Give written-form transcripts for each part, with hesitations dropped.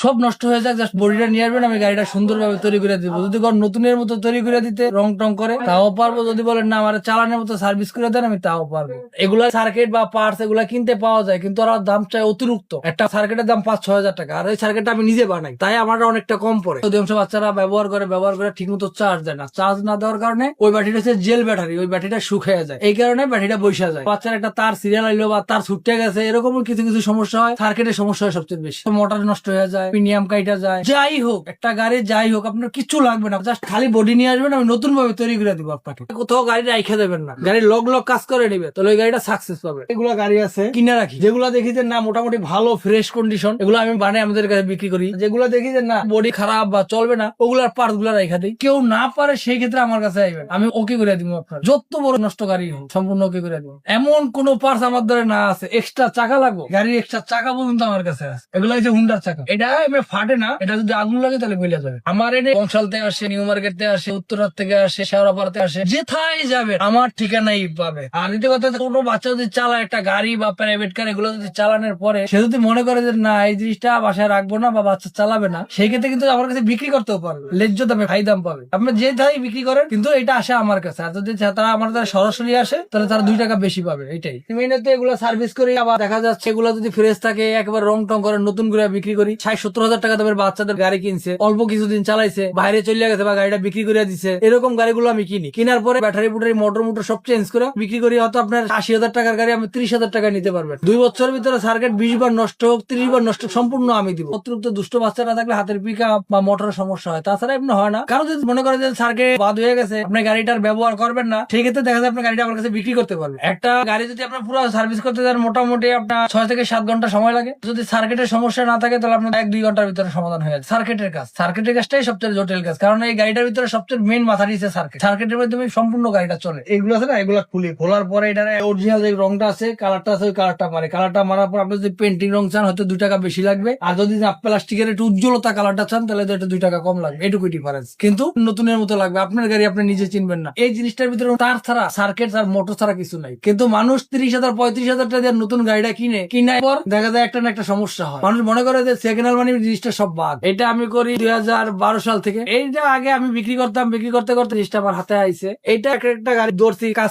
সব নষ্ট হয়ে যাক, জাস্ট বডিটা নিয়ে আসবেন, আমি গাড়িটা সুন্দরভাবে তৈরি করে দিব। যদি কোন নতুনের মতো তৈরি করে দিতে রং টং করে তাও পারবো, যদি বলেন না আমার চালানোর মতো সার্ভিস করে দেন আমি তাও পারবো। এগুলা সার্কিট বা পার্টস এগুলা কিনতে পাওয়া যায়, কিন্তু ওরা দাম চায় অতিরিক্ত। একটা সার্কিটের দাম 5-6 হাজার টাকা, আর এই সার্কিটটা আমি নিজে বানাই, তাই আমার অনেকটা কম পড়ে। অধিকাংশ বাচ্চারা ব্যবহার করে ঠিক মতো চার্জ দেয় না। চার্জ না দেওয়ার কারণে ওই ব্যাটারিটা হচ্ছে জেল ব্যাটারি, ওই ব্যাটারিটা শুকিয়ে যায়, এই কারণে ব্যাটারিটা বসে যায়। বাচ্চার একটা তার সিরিয়াল আইলো বা তার ছুটে গেছে, এরকম কিছু কিছু সমস্যা হয়। সার্কিটের সমস্যা হয় সবচেয়ে বেশি, মোটর নষ্ট হয়ে যায়, প্রিমিয়াম কাইটা যায়। যাই হোক, একটা গাড়ি যাই হোক, আপনার কিছু লাগবে না, জাস্ট খালি বডি নিয়ে আসবেন, আমি নতুন ভাবে তৈরি করে দিব আপনাকে। কোথাও গাড়ি রাইখা দেবেন না, গাড়ি লগ কাজ করে নিবে, তাহলে ওই গাড়িটা সাকসেস পাবে। এগুলা গাড়ি আছে কিনে রাখি, যেগুলা দেখি যে না মোটামুটি ভালো ফ্রেশ কন্ডিশন, এগুলো আমি বানাই আমাদের কাছে বিক্রি করি। যেগুলো দেখি যে না বডি খারাপ বা চলবে না, ওগুলার পার্টস গুলা রাইখা দিই। কেউ না পারে সেই ক্ষেত্রে আমার কাছে আইবেন, আমি ওকে করে দিব। আপনার যত বড় নষ্ট গাড়ি হোক সম্পূর্ণ ওকে করে দিব। এমন কোন পার্টস আমার দ্বারা না আছে, এক্সট্রা চাকা লাগবে, গাড়ির এক্সট্রা চাকা পর্যন্ত আমার কাছে আছে। এগুলো হচ্ছে হুন্ডার চাকা, এটা এমনি ফাটে না, এটা যদি আগুন লাগে তাহলে গলে যাবে। আমার এনে বংশাল থেকে আসে, নিউ মার্কেট থেকে আসে, উত্তরার থেকে আসে, শেওড়াপাড়াতে আসে, যেথায় যাবে আমার ঠিকানাই পাবে। আর দ্বিতীয় কথা, কোনো বাচ্চা যদি চালায় একটা গাড়ি বা প্রাইভেট কার, এগুলো যদি চালানোর পরে সে যদি মনে করে যে না এই জিনিসটা বাসায় রাখবো না বা বাচ্চা চালাবে না, সেই ক্ষেত্রে কিন্তু আমার কাছে বিক্রি করতেও পারবে, ন্যায্য দামে হাই দাম পাবে। আপনি যে ধাই বিক্রি করেন, কিন্তু এটা আসে আমার কাছে। আর যদি তারা আমার দ্বারা সরাসরি আসে, তাহলে তারা 2 টাকা বেশি পাবে। এইটাই মেইনতে এগুলো সার্ভিস করি। আবার দেখা যাচ্ছে এগুলো যদি ফ্রেশ থাকে, একবার রং টং করে নতুন করে বিক্রি করি। 60-70 হাজার টাকা দামের বাচ্চাদের গাড়ি কিনছে, অল্প কিছুদিন চালাইছে, বাইরে চলে গেছে বা গাড়িটা বিক্রি করে দিচ্ছে, এরকম গাড়িগুলো আমি কিনি। কেনার পরে ব্যাটারি বুটারি মোটর সব চেঞ্জ করে বিক্রি করি। হয়তো আপনার 80 হাজার টাকার গাড়ি আমি 30 হাজার টাকা নিতে পারবেন। 2 বছরের ভিতরে সার্কিট 20 বার নষ্ট হোক, 30 বার নষ্ট, সম্পূর্ণ আমি দিব। অতিরিক্ত দুষ্ট বাচ্চা না থাকলে হাতের পিকা বা মোটরের সমস্যা হয়, তাছাড়া এমনি হয় না। কারণ যদি মনে করেন যে সার্কিট বাদ হয়ে গেছে, আপনি গাড়িটার ব্যবহার করবেন না, সেই ক্ষেত্রে দেখা যায় আপনার গাড়িটা আমার কাছে বিক্রি করতে পারবেন। একটা গাড়ি যদি আপনার পুরো সার্ভিস করতে যান, মোটামুটি আপনার 6 থেকে 7 ঘন্টা সময় লাগে। যদি সার্কিটের সমস্যা না থাকে, তাহলে আপনার 1-2 ঘন্টার ভিতরে সমাধান হয়ে যায়। সার্কিটের কাজটাই সবচেয়ে জটিল কাজ, কারণ এই গাড়িটার ভিতরে সবচেয়ে মেইন মাথা দিচ্ছে সার্কিট। সার্কিটের মাধ্যমে সম্পূর্ণ গাড়িটা চলে। এগুলো আছে না, এগুলো খোলার পরে এটা অরিজিনাল যে রংটা আছে, কালারটা আছে, ওই কালারটা মারে। কালারটা মারার পর আপনি যদি পেন্টিং রং চান, হয়তো 2 টাকা বেশি লাগবে। আর যদি প্লাস্টিকের একটু উজ্জ্বলতা কালারটা চান, তাহলে একটু 2 টাকা কম লাগবে। এটুকুই ডিফারেন্স, কিন্তু নতুনের মতো লাগবে। আপনার গাড়ি আপনি নিজে চিনবেন না। এই জিনিসটার ভিতরে তার ছাড়া, সার্কিট আর মোটর ছাড়া কিছু নাই। কিন্তু মানুষ 30,000-35,000 টাকা দিয়ে নতুন গাড়িটা কিনার পর দেখা যায় একটা না একটা সমস্যা হয়। মানুষ মনে করে যে সেকেন্ড হ্যান্ড মানে জিনিসটা সব বাদ। এটা আমি করি 2012 সাল থেকে। এইটা আগে আমি বিক্রি করতাম, বিক্রি করতে করতে জিনিসটা আমার হাতে আইছে। এইটা একটা গাড়ি ধরছি, কাজ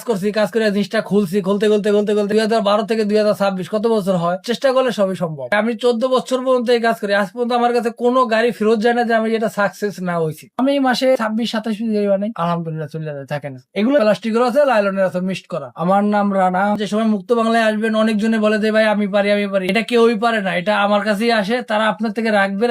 করে জিনিসটা খুলতে 2012 থেকে 2026 কত বছর হয়, চেষ্টা করলে সবই সম্ভব। আমি 14 বছর পর্যন্ত এই কাজ করি, আজ পর্যন্ত আমার কাছে কোনো গাড়ি ফেরত যায় না যে আমি যেটা সাকসেস না হয়েছি। আমি এই মাসে 26-27 গাড়ি বানাই, আলহামদুলিল্লাহ চলে যায়, থাকে না। এগুলো প্লাস্টিকের আছে, লাইলনের আছে, মিক্সড করা। আমার নাম রানা। যে সময় মুক্ত বাংলায় আসবেন, অনেকজনে বলে যে ভাই আমি পারি, এটা কেউই পারে না, এটা আমার কাছেই আসে, তারা আপনার থেকে রাখবে।